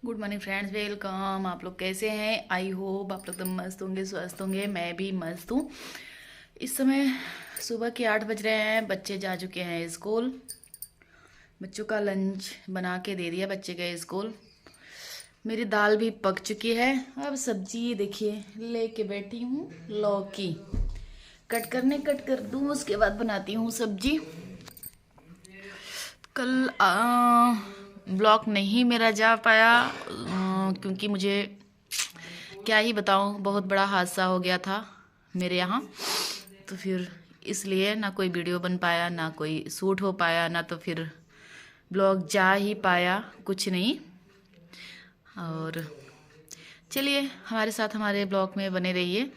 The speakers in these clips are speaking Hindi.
Good morning friends, welcome. आप लोग कैसे हैं? आई होप आप लोग एकदम मस्त होंगे, स्वस्थ होंगे। मैं भी मस्त हूँ। इस समय सुबह के 8 बज रहे हैं। बच्चे जा चुके हैं स्कूल। बच्चों का लंच बना के दे दिया, बच्चे गए स्कूल। मेरी दाल भी पक चुकी है। अब सब्जी देखिए लेके बैठी हूँ। लौकी कट कर दूँ, उसके बाद बनाती हूँ सब्जी। कल ब्लॉक नहीं मेरा जा पाया क्योंकि मुझे क्या ही बताऊं, बहुत बड़ा हादसा हो गया था मेरे यहाँ। तो फिर इसलिए ना कोई वीडियो बन पाया, ना कोई शूट हो पाया, ना तो फिर ब्लॉग जा ही पाया, कुछ नहीं। और चलिए हमारे साथ हमारे ब्लॉग में बने रहिए,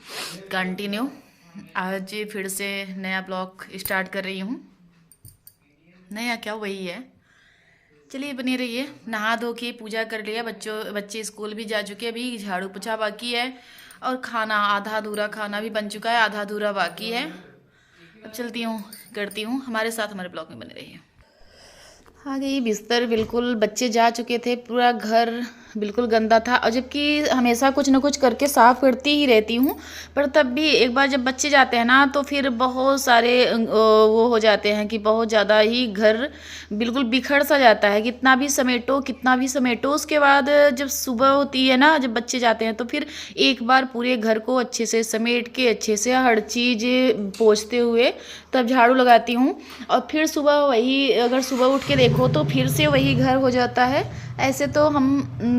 कंटिन्यू। आज फिर से नया ब्लॉग स्टार्ट कर रही हूँ। नया क्या, वही है। चलिए बने रहिए। नहा धो के पूजा कर लिया, बच्चे स्कूल भी जा चुके हैं। अभी झाड़ू पोछा बाकी है और खाना आधा अधूरा खाना भी बन चुका है, आधा अधूरा बाकी है। अब चलती हूँ, करती हूँ। हमारे साथ हमारे ब्लॉग में बने रहिए। आ गई बिस्तर, बिल्कुल बच्चे जा चुके थे। पूरा घर बिल्कुल गंदा था, और जबकि हमेशा कुछ ना कुछ करके साफ़ करती ही रहती हूँ। पर तब भी एक बार जब बच्चे जाते हैं ना, तो फिर बहुत सारे वो हो जाते हैं कि बहुत ज़्यादा ही घर बिल्कुल बिखर सा जाता है। कितना भी समेटो, कितना भी समेटो, उसके बाद जब सुबह होती है ना, जब बच्चे जाते हैं, तो फिर एक बार पूरे घर को अच्छे से समेट के, अच्छे से हर चीज़ पोंछते हुए तब झाड़ू लगाती हूँ। और फिर सुबह वही, अगर सुबह उठ के देखो तो फिर से वही घर हो जाता है। ऐसे तो हम,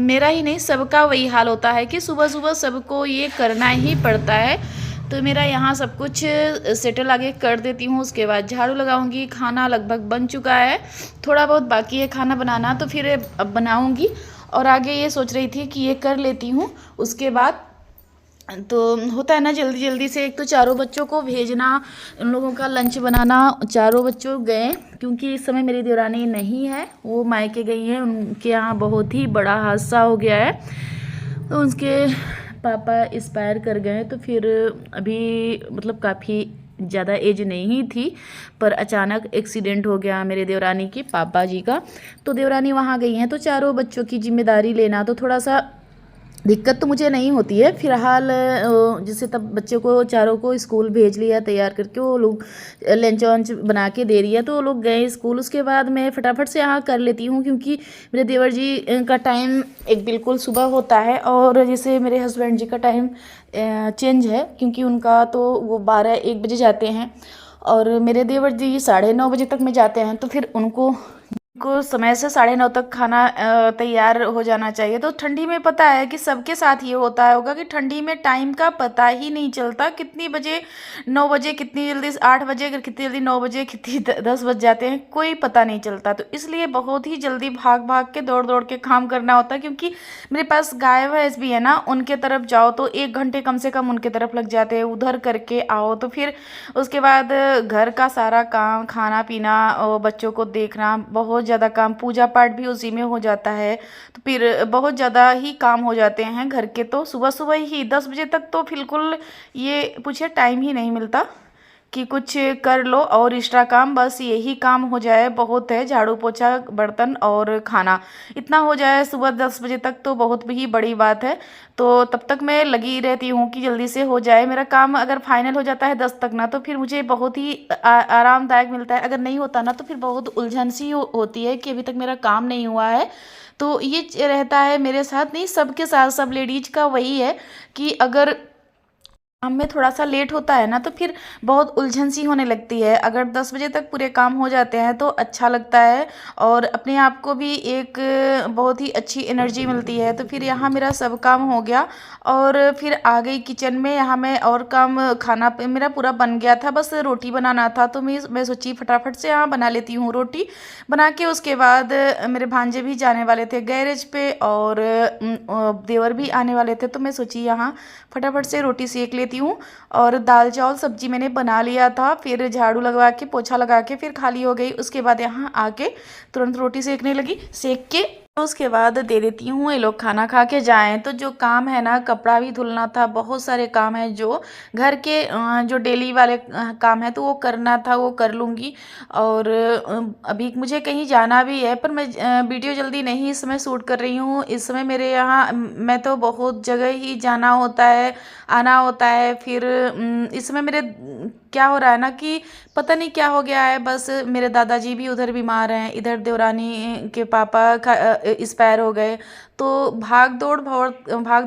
मेरा ही नहीं सबका वही हाल होता है कि सुबह सुबह सबको ये करना ही पड़ता है। तो मेरा यहाँ सब कुछ सेटल आगे कर देती हूँ, उसके बाद झाड़ू लगाऊंगी। खाना लगभग बन चुका है, थोड़ा बहुत बाकी है खाना बनाना, तो फिर अब बनाऊंगी। और आगे ये सोच रही थी कि ये कर लेती हूँ, उसके बाद तो होता है ना जल्दी जल्दी से। एक तो चारों बच्चों को भेजना, उन लोगों का लंच बनाना। चारों बच्चों गए क्योंकि इस समय मेरी देवरानी नहीं है, वो मायके गई हैं। उनके यहाँ बहुत ही बड़ा हादसा हो गया है, तो उसके पापा एक्सपायर कर गए। तो फिर अभी मतलब काफ़ी ज़्यादा एज नहीं थी, पर अचानक एक्सीडेंट हो गया मेरे देवरानी के पापा जी का। तो देवरानी वहाँ गई हैं, तो चारों बच्चों की जिम्मेदारी लेना, तो थोड़ा सा दिक्कत तो मुझे नहीं होती है फिलहाल। जैसे तब बच्चे को चारों को स्कूल भेज लिया तैयार करके, वो लोग लंच वंच बना के दे रही है, तो वो लोग गए स्कूल। उसके बाद मैं फटाफट से यहाँ कर लेती हूँ, क्योंकि मेरे देवर जी का टाइम एक बिल्कुल सुबह होता है, और जैसे मेरे हस्बैंड जी का टाइम चेंज है, क्योंकि उनका तो वो 12-1 बजे जाते हैं, और मेरे देवर जी 9:30 बजे तक में जाते हैं। तो फिर उनको को समय से 9:30 तक खाना तैयार हो जाना चाहिए। तो ठंडी में पता है कि सबके साथ ये होता होगा कि ठंडी में टाइम का पता ही नहीं चलता, कितनी बजे 9 बजे, कितनी जल्दी 8 बजे, अगर कितनी जल्दी 9 बजे, कितनी 10 बज जाते हैं, कोई पता नहीं चलता। तो इसलिए बहुत ही जल्दी भाग भाग के, दौड़ दौड़ के काम करना होता है। क्योंकि मेरे पास गाय भैंस भी है ना, उनके तरफ जाओ तो 1 घंटे कम से कम उनके तरफ लग जाते हैं, उधर करके आओ, तो फिर उसके बाद घर का सारा काम, खाना पीना और बच्चों को देखना, बहुत ज़्यादा काम, पूजा पाठ भी उसी में हो जाता है। तो फिर बहुत ज़्यादा ही काम हो जाते हैं घर के। तो सुबह सुबह ही 10 बजे तक तो बिल्कुल ये पूछे टाइम ही नहीं मिलता कि कुछ कर लो और एक्स्ट्रा काम, बस यही काम हो जाए बहुत है। झाड़ू पोछा, बर्तन और खाना, इतना हो जाए सुबह 10 बजे तक तो बहुत ही बड़ी बात है। तो तब तक मैं लगी रहती हूँ कि जल्दी से हो जाए मेरा काम। अगर फाइनल हो जाता है 10 तक ना, तो फिर मुझे बहुत ही आरामदायक मिलता है। अगर नहीं होता ना, तो फिर बहुत उलझन सी होती है कि अभी तक मेरा काम नहीं हुआ है। तो ये रहता है मेरे साथ, नहीं सबके साथ, सब लेडीज का वही है कि अगर काम में थोड़ा सा लेट होता है ना, तो फिर बहुत उलझन सी होने लगती है। अगर 10 बजे तक पूरे काम हो जाते हैं तो अच्छा लगता है, और अपने आप को भी एक बहुत ही अच्छी एनर्जी मिलती है। तो फिर यहाँ मेरा सब काम हो गया, और फिर आ गई किचन में। यहाँ मैं और काम, खाना मेरा पूरा बन गया था, बस रोटी बनाना था। तो मैं सोची फटाफट से यहाँ बना लेती हूँ रोटी। बना के उसके बाद मेरे भांजे भी जाने वाले थे गैरेज पे, और देवर भी आने वाले थे, तो मैं सोची यहाँ फटाफट से रोटी सेक लेती हूँ। और दाल चावल सब्जी मैंने बना लिया था, फिर झाड़ू लगवा के, पोछा लगा के फिर खाली हो गई। उसके बाद यहाँ आके तुरंत रोटी सेकने लगी, सेक के उसके बाद दे देती हूँ, ये लोग खाना खा के जाएं। तो जो काम है ना, कपड़ा भी धुलना था, बहुत सारे काम है जो घर के जो डेली वाले काम है तो वो करना था, वो कर लूँगी। और अभी मुझे कहीं जाना भी है, पर मैं वीडियो जल्दी नहीं इस समय शूट कर रही हूँ। इस समय मेरे यहाँ मैं तो बहुत जगह ही जाना होता है, आना होता है। फिर इस समय मेरे क्या हो रहा है ना कि पता नहीं क्या हो गया है, बस मेरे दादाजी भी उधर बीमार हैं, इधर देवरानी के पापा एक्सपायर हो गए। तो भाग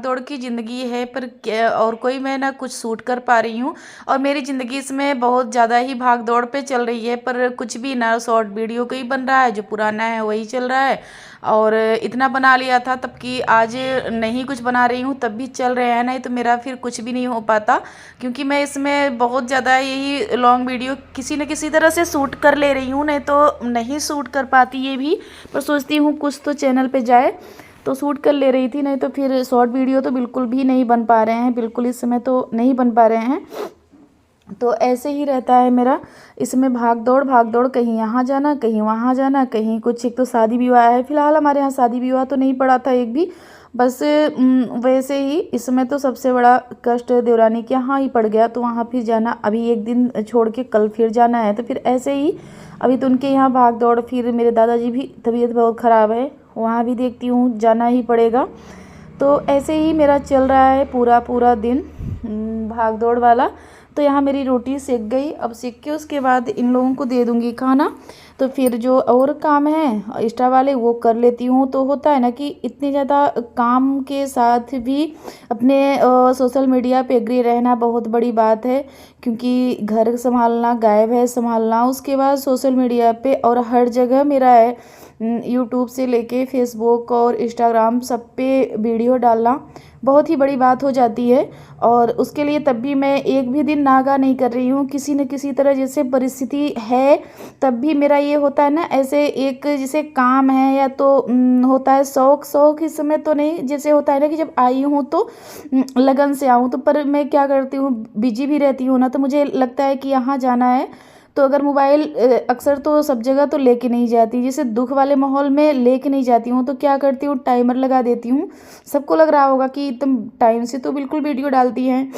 दौड़ की ज़िंदगी है, पर और कोई मैं ना कुछ सूट कर पा रही हूँ। और मेरी ज़िंदगी इसमें बहुत ज़्यादा ही भाग दौड़ पे चल रही है, पर कुछ भी ना शॉर्ट वीडियो कोई बन रहा है, जो पुराना है वही चल रहा है। और इतना बना लिया था तब कि आज नहीं कुछ बना रही हूँ तब भी चल रहे हैं, नहीं तो मेरा फिर कुछ भी नहीं हो पाता। क्योंकि मैं इसमें बहुत ज़्यादा यही लॉन्ग वीडियो किसी न किसी तरह से शूट कर ले रही हूँ, नहीं तो नहीं शूट कर पाती ये भी। पर सोचती हूँ कुछ तो चैनल पे जाए, तो शूट कर ले रही थी, नहीं तो फिर शॉर्ट वीडियो तो बिल्कुल भी नहीं बन पा रहे हैं, बिल्कुल इस समय तो नहीं बन पा रहे हैं। तो ऐसे ही रहता है मेरा, इसमें भाग दौड़, कहीं यहाँ जाना, कहीं वहाँ जाना, कहीं कुछ। एक तो शादी विवाह है, फिलहाल हमारे यहाँ शादी विवाह तो नहीं पड़ा था एक भी, बस वैसे ही। इसमें तो सबसे बड़ा कष्ट देवरानी के यहाँ ही पड़ गया, तो वहाँ फिर जाना, अभी एक दिन छोड़ के कल फिर जाना है। तो फिर ऐसे ही अभी तो उनके यहाँ भाग दौड़, फिर मेरे दादाजी भी तबीयत बहुत ख़राब है, वहाँ भी देखती हूँ जाना ही पड़ेगा। तो ऐसे ही मेरा चल रहा है पूरा दिन भाग दौड़ वाला। तो यहाँ मेरी रोटी सेक गई, अब सेक के उसके बाद इन लोगों को दे दूँगी खाना। तो फिर जो और काम है एक्स्ट्रा वाले वो कर लेती हूँ। तो होता है ना कि इतने ज़्यादा काम के साथ भी अपने सोशल मीडिया पे एग्री रहना बहुत बड़ी बात है, क्योंकि घर संभालना, गाय भैंस संभालना, उसके बाद सोशल मीडिया पे और हर जगह मेरा है, यूट्यूब से लेके फेसबुक और इंस्टाग्राम सब पे वीडियो डालना बहुत ही बड़ी बात हो जाती है। और उसके लिए तब भी मैं एक भी दिन नागा नहीं कर रही हूँ, किसी न किसी तरह जैसे परिस्थिति है तब भी मेरा ये होता है ना, ऐसे एक जैसे काम है या तो होता है शौक इस समय तो नहीं, जैसे होता है ना कि जब आई हूँ तो लगन से आऊँ। तो पर मैं क्या करती हूँ, बिजी भी रहती हूँ ना, तो मुझे लगता है कि यहाँ जाना है, तो अगर मोबाइल अक्सर तो सब जगह तो लेके नहीं जाती, जैसे दुख वाले माहौल में लेके नहीं जाती हूँ, तो क्या करती हूँ टाइमर लगा देती हूँ। सबको लग रहा होगा कि तुम टाइम से तो बिल्कुल वीडियो डालती हैं,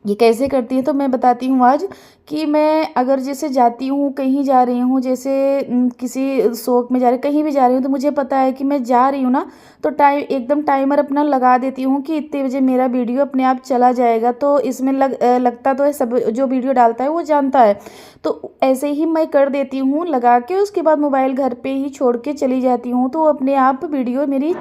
ये कैसे करती है। तो मैं बताती हूँ आज कि मैं अगर जैसे जाती हूँ, कहीं जा रही हूँ, जैसे किसी शौक में जा रही, कहीं भी जा रही हूँ, तो मुझे पता है कि मैं जा रही हूँ ना, तो एकदम टाइमर अपना लगा देती हूँ कि इतने बजे मेरा वीडियो अपने आप चला जाएगा। तो इसमें लगता तो है, सब जो वीडियो डालता है वो जानता है। तो ऐसे ही मैं कर देती हूँ लगा के, उसके बाद मोबाइल घर पे ही छोड़ के चली जाती हूँ, तो अपने आप वीडियो मेरी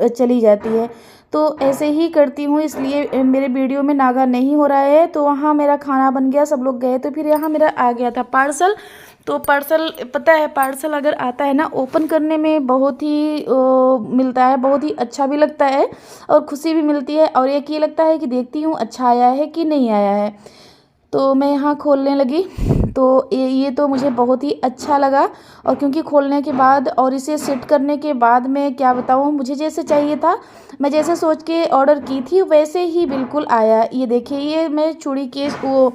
चली जाती है। तो ऐसे ही करती हूँ, इसलिए मेरे वीडियो में नागा नहीं हो रहा है। तो वहाँ मेरा खाना बन गया, सब लोग गए, तो फिर यहाँ मेरा आ गया था पार्सल। तो पार्सल, पता है पार्सल अगर आता है ना, ओपन करने में बहुत ही मिलता है, बहुत ही अच्छा भी लगता है और खुशी भी मिलती है। और एक ये लगता है कि देखती हूँ अच्छा आया है कि नहीं आया है। तो मैं यहाँ खोलने लगी, तो ये तो मुझे बहुत ही अच्छा लगा। और क्योंकि खोलने के बाद और इसे सेट करने के बाद मैं क्या बताऊँ, मुझे जैसे चाहिए था, मैं जैसे सोच के ऑर्डर की थी वैसे ही बिल्कुल आया। ये देखिए, ये मैं चूड़ी केस, वो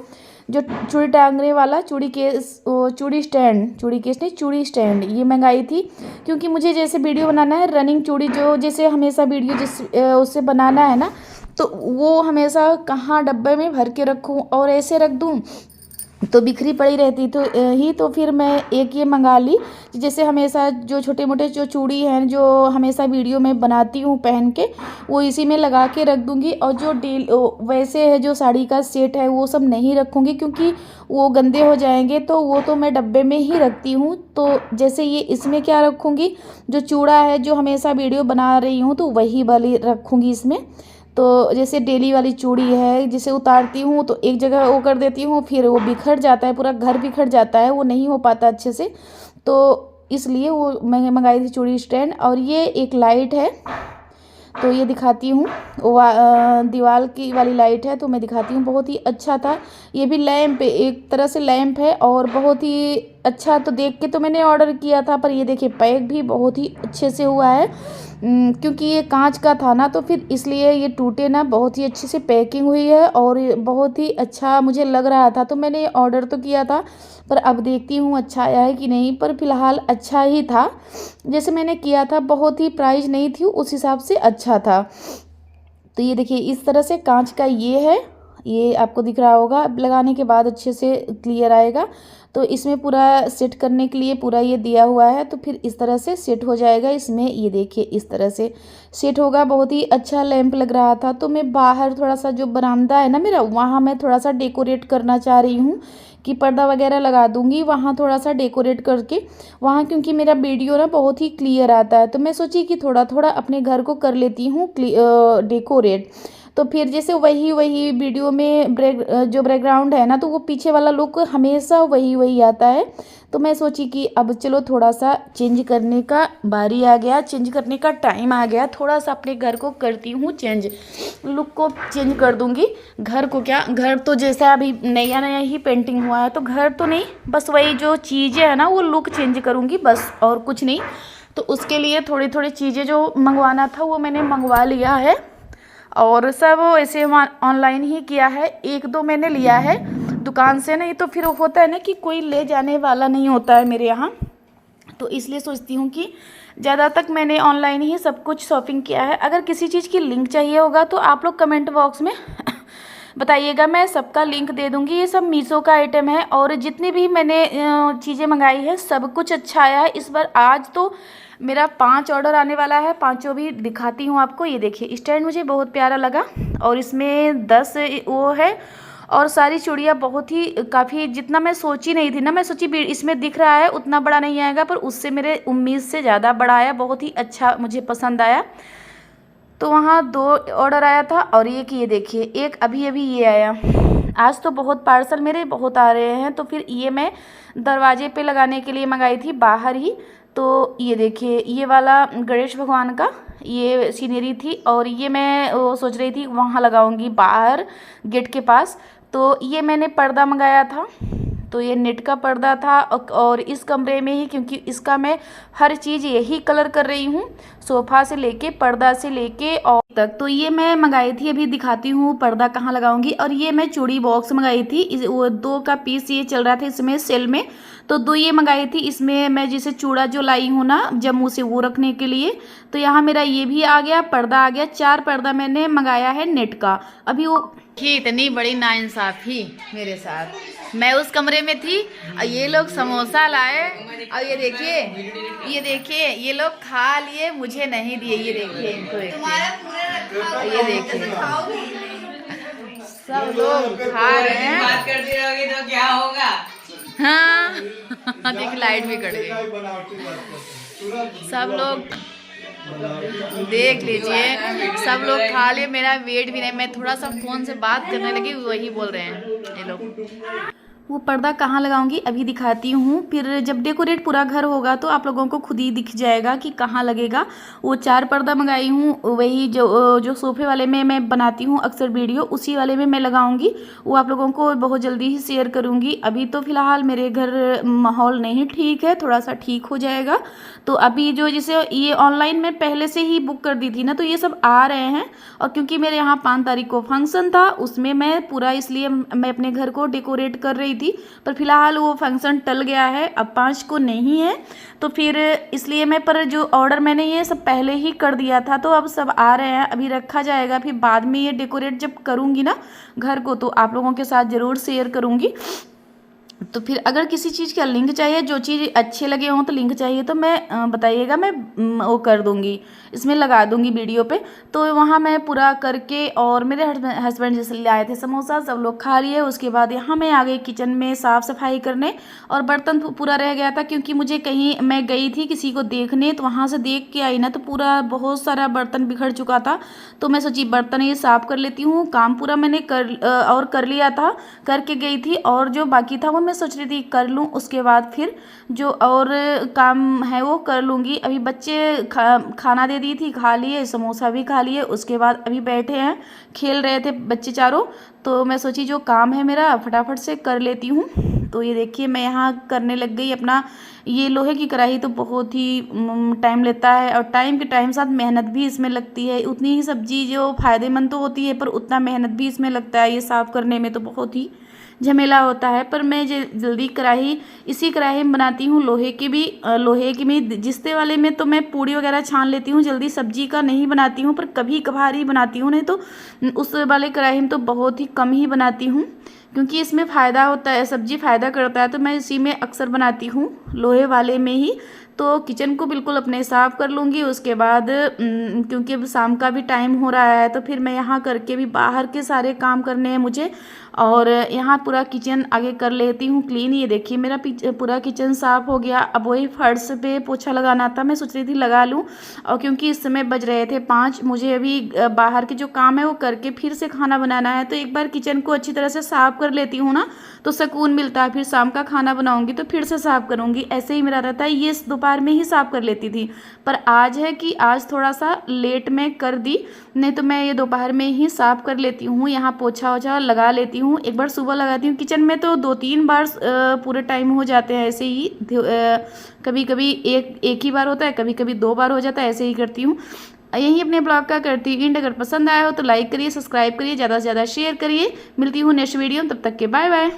जो चूड़ी टांगने वाला चूड़ी केस, वो चूड़ी स्टैंड, चूड़ी केस नहीं चूड़ी स्टैंड, ये मंगाई थी। क्योंकि मुझे जैसे वीडियो बनाना है रनिंग चूड़ी, जो जैसे हमेशा वीडियो जिस उससे बनाना है ना, तो वो हमेशा कहाँ डब्बे में भर के रखूँ और ऐसे रख दूँ तो बिखरी पड़ी रहती। तो फिर मैं एक ये मंगा ली, जैसे हमेशा जो छोटे मोटे जो चूड़ी हैं जो हमेशा वीडियो में बनाती हूँ पहन के, वो इसी में लगा के रख दूँगी। और जो वैसे है जो साड़ी का सेट है वो सब नहीं रखूँगी, क्योंकि वो गंदे हो जाएंगे, तो वो तो मैं डब्बे में ही रखती हूँ। तो जैसे ये इसमें क्या रखूँगी, जो चूड़ा है जो हमेशा वीडियो बना रही हूँ तो वही वाली रखूँगी इसमें। तो जैसे डेली वाली चूड़ी है, जिसे उतारती हूँ तो एक जगह वो कर देती हूँ, फिर वो बिखर जाता है, पूरा घर बिखर जाता है, वो नहीं हो पाता अच्छे से। तो इसलिए वो मैं मंगाई थी चूड़ी स्टैंड। और ये एक लाइट है, तो ये दिखाती हूँ, दीवार की वाली लाइट है, तो मैं दिखाती हूँ, बहुत ही अच्छा था। ये भी लैंप, एक तरह से लैंप है और बहुत ही अच्छा। तो देख के तो मैंने ऑर्डर किया था, पर ये देखिए पैक भी बहुत ही अच्छे से हुआ है। क्योंकि ये कांच का था ना, तो फिर इसलिए ये टूटे ना। बहुत ही अच्छे से पैकिंग हुई है और ये बहुत ही अच्छा मुझे लग रहा था, तो मैंने ऑर्डर तो किया था, पर अब देखती हूँ अच्छा आया है कि नहीं। पर फिलहाल अच्छा ही था, जैसे मैंने किया था, बहुत ही प्राइस नहीं थी, उस हिसाब से अच्छा था। तो ये देखिए इस तरह से कांच का ये है, ये आपको दिख रहा होगा। अब लगाने के बाद अच्छे से क्लियर आएगा। तो इसमें पूरा सेट करने के लिए पूरा ये दिया हुआ है, तो फिर इस तरह से सेट हो जाएगा इसमें। ये देखिए इस तरह से सेट होगा। बहुत ही अच्छा लैंप लग रहा था। तो मैं बाहर थोड़ा सा जो बरामदा है ना मेरा, वहाँ मैं थोड़ा सा डेकोरेट करना चाह रही हूँ कि पर्दा वगैरह लगा दूँगी वहाँ थोड़ा सा डेकोरेट करके वहाँ, क्योंकि मेरा वीडियो ना बहुत ही क्लियर आता है। तो मैं सोची कि थोड़ा थोड़ा अपने घर को कर लेती हूँ डेकोरेट। तो फिर जैसे वही वही वीडियो में जो बैकग्राउंड है ना, तो वो पीछे वाला लुक हमेशा वही वही आता है। तो मैं सोची कि अब चलो थोड़ा सा चेंज करने का बारी आ गया, चेंज करने का टाइम आ गया। थोड़ा सा अपने घर को करती हूँ चेंज, लुक को चेंज कर दूँगी। घर को क्या, घर तो जैसा अभी नया नया ही पेंटिंग हुआ है, तो घर तो नहीं, बस वही जो चीज़ें हैं ना वो लुक चेंज करूँगी बस, और कुछ नहीं। तो उसके लिए थोड़ी थोड़ी चीज़ें जो मंगवाना था वो मैंने मंगवा लिया है, और सब ऐसे ऑनलाइन ही किया है। एक दो मैंने लिया है दुकान से, नहीं तो फिर होता है ना कि कोई ले जाने वाला नहीं होता है मेरे यहाँ, तो इसलिए सोचती हूँ कि ज़्यादा तक मैंने ऑनलाइन ही सब कुछ शॉपिंग किया है। अगर किसी चीज़ की लिंक चाहिए होगा तो आप लोग कमेंट बॉक्स में बताइएगा, मैं सबका लिंक दे दूँगी। ये सब मीशो का आइटम है, और जितनी भी मैंने चीज़ें मंगाई है सब कुछ अच्छा आया है इस बार। आज तो मेरा 5 ऑर्डर आने वाला है, पाँचों भी दिखाती हूँ आपको। ये देखिए स्टैंड मुझे बहुत प्यारा लगा, और इसमें 10 वो है, और सारी चूड़ियाँ बहुत ही काफ़ी, जितना मैं सोची नहीं थी ना, मैं सोची इसमें दिख रहा है उतना बड़ा नहीं आएगा, पर उससे मेरे उम्मीद से ज़्यादा बड़ा आया। बहुत ही अच्छा मुझे पसंद आया। तो वहाँ 2 ऑर्डर आया था, और एक ये देखिए एक अभी अभी ये आया। आज तो बहुत पार्सल मेरे बहुत आ रहे हैं। तो फिर ये मैं दरवाजे पे लगाने के लिए मंगाई थी बाहर ही। तो ये देखिए ये वाला गणेश भगवान का ये सीनरी थी, और ये मैं वो सोच रही थी वहाँ लगाऊंगी बाहर गेट के पास। तो ये मैंने पर्दा मंगाया था, तो ये नेट का पर्दा था, और इस कमरे में ही, क्योंकि इसका मैं हर चीज़ यही कलर कर रही हूँ, सोफ़ा से लेके पर्दा से लेके और तक। तो ये मैं मंगाई थी, अभी दिखाती हूँ पर्दा कहाँ लगाऊंगी। और ये मैं चूड़ी बॉक्स मंगाई थी, वो 2 का पीस ये चल रहा था इसमें सेल में, तो 2 ये मंगाई थी। इसमें मैं जैसे चूड़ा जो लाई हूँ ना जम्मू से, वो रखने के लिए। तो यहाँ मेरा ये भी आ गया, पर्दा आ गया। 4 पर्दा मैंने मंगाया है नेट का। अभी वो इतनी बड़ी नाइंसाफ़ी मेरे साथ। मैं उस कमरे में थी और ये लोग समोसा लाए, और ये देखिए ये लोग खा लिए, मुझे नहीं दिए। ये देखिए इनको, ये देखिए सब लोग खा रहे हैं। बात करती रहोगी तो क्या होगा। हाँ देख लाइट भी कट गई। सब लोग देख लीजिए, सब लोग खा लिए, मेरा वेट भी नहीं। मैं थोड़ा सा फ़ोन से बात करने लगी, वही बोल रहे हैं ये लोग। वो पर्दा कहाँ लगाऊंगी अभी दिखाती हूँ। फिर जब डेकोरेट पूरा घर होगा तो आप लोगों को खुद ही दिख जाएगा कि कहाँ लगेगा। वो 4 पर्दा मंगाई हूँ, वही जो सोफ़े वाले में मैं बनाती हूँ अक्सर वीडियो, उसी वाले में मैं लगाऊंगी। वो आप लोगों को बहुत जल्दी ही शेयर करूँगी। अभी तो फ़िलहाल मेरे घर माहौल नहीं ठीक है, थोड़ा सा ठीक हो जाएगा। तो अभी जो जैसे ये ऑनलाइन में पहले से ही बुक कर दी थी ना, तो ये सब आ रहे हैं। और क्योंकि मेरे यहाँ 5 तारीख को फंक्शन था, उसमें मैं पूरा, इसलिए मैं अपने घर को डेकोरेट कर रही थी। पर फिलहाल वो फंक्शन टल गया है, अब 5 को नहीं है। तो फिर इसलिए मैं, पर जो ऑर्डर मैंने ये सब पहले ही कर दिया था, तो अब सब आ रहे हैं, अभी रखा जाएगा। फिर बाद में ये डेकोरेट जब करूँगी ना घर को, तो आप लोगों के साथ ज़रूर शेयर करूँगी। तो फिर अगर किसी चीज़ का लिंक चाहिए, जो चीज़ अच्छे लगे हों तो लिंक चाहिए, तो मैं बताइएगा, मैं वो कर दूँगी, इसमें लगा दूँगी वीडियो पे। तो वहाँ मैं पूरा करके, और मेरे हस्बैंड जैसे लाए थे समोसा, सब लोग खा लिए। उसके बाद यहाँ मैं आ गई किचन में साफ़ सफाई करने, और बर्तन पूरा रह गया था, क्योंकि मुझे कहीं मैं गई थी किसी को देखने, तो वहाँ से देख के आई ना, तो पूरा बहुत सारा बर्तन बिखर चुका था। तो मैं सोची बर्तन ये साफ़ कर लेती हूँ। काम पूरा मैंने कर लिया था, करके गई थी, और जो बाकी था वो मैं सोच रही थी कर लूँ। उसके बाद फिर जो और काम है वो कर लूँगी। अभी बच्चे खाना दे दी थी, खा लिए, समोसा भी खा लिए। उसके बाद अभी बैठे हैं, खेल रहे थे बच्चे चारों। तो मैं सोची जो काम है मेरा फटाफट से कर लेती हूँ। तो ये देखिए मैं यहाँ करने लग गई अपना। ये लोहे की कढ़ाई तो बहुत ही टाइम लेता है और टाइम के टाइम साथ मेहनत भी इसमें लगती है। उतनी ही सब्जी जो फ़ायदेमंद तो होती है पर उतना मेहनत भी इसमें लगता है। ये साफ़ करने में तो बहुत ही झमेला होता है। पर मैं जल्दी कढ़ाई इसी कढ़ाई में बनाती हूँ। लोहे की भी जिस्ते वाले में तो मैं पूड़ी वगैरह छान लेती हूँ, जल्दी सब्जी का नहीं बनाती हूँ, पर कभी कभार ही बनाती हूँ, नहीं तो उस वाले कढ़ाई में तो बहुत ही कम ही बनाती हूँ, क्योंकि इसमें फ़ायदा होता है, सब्जी फ़ायदा करता है, तो मैं इसी में अक्सर बनाती हूँ, लोहे वाले में ही। तो किचन को बिल्कुल अपने साफ़ कर लूँगी। उसके बाद क्योंकि अब शाम का भी टाइम हो रहा है, तो फिर मैं यहाँ करके भी बाहर के सारे काम करने हैं मुझे, और यहाँ पूरा किचन आगे कर लेती हूँ क्लीन। ये देखिए मेरा पूरा किचन साफ़ हो गया। अब वही फर्श पे पोछा लगाना था, मैं सोच रही थी लगा लूँ, और क्योंकि इस समय बज रहे थे 5, मुझे अभी बाहर के जो काम है वो करके फिर से खाना बनाना है। तो एक बार किचन को अच्छी तरह से साफ़ कर लेती हूँ ना, तो सुकून मिलता है। फिर शाम का खाना बनाऊँगी तो फिर से साफ़ करूँगी, ऐसे ही मेरा रहता है। ये दोपहर में ही साफ़ कर लेती थी, पर आज है कि आज थोड़ा सा लेट में कर दी, नहीं तो मैं ये दोपहर में ही साफ़ कर लेती हूँ। यहाँ पोछा वोछा लगा लेती हूँ, एक बार सुबह लगाती हूँ। किचन में तो 2-3 बार पूरे टाइम हो जाते हैं ऐसे ही। कभी कभी एक ही बार होता है, कभी कभी 2 बार हो जाता है, ऐसे ही करती हूँ। यही अपने ब्लॉग का करती हूँ एंड। अगर पसंद आया हो तो लाइक करिए, सब्सक्राइब करिए, ज़्यादा से ज़्यादा शेयर करिए। मिलती हूँ नेक्स्ट वीडियो, तब तक के बाय बाय।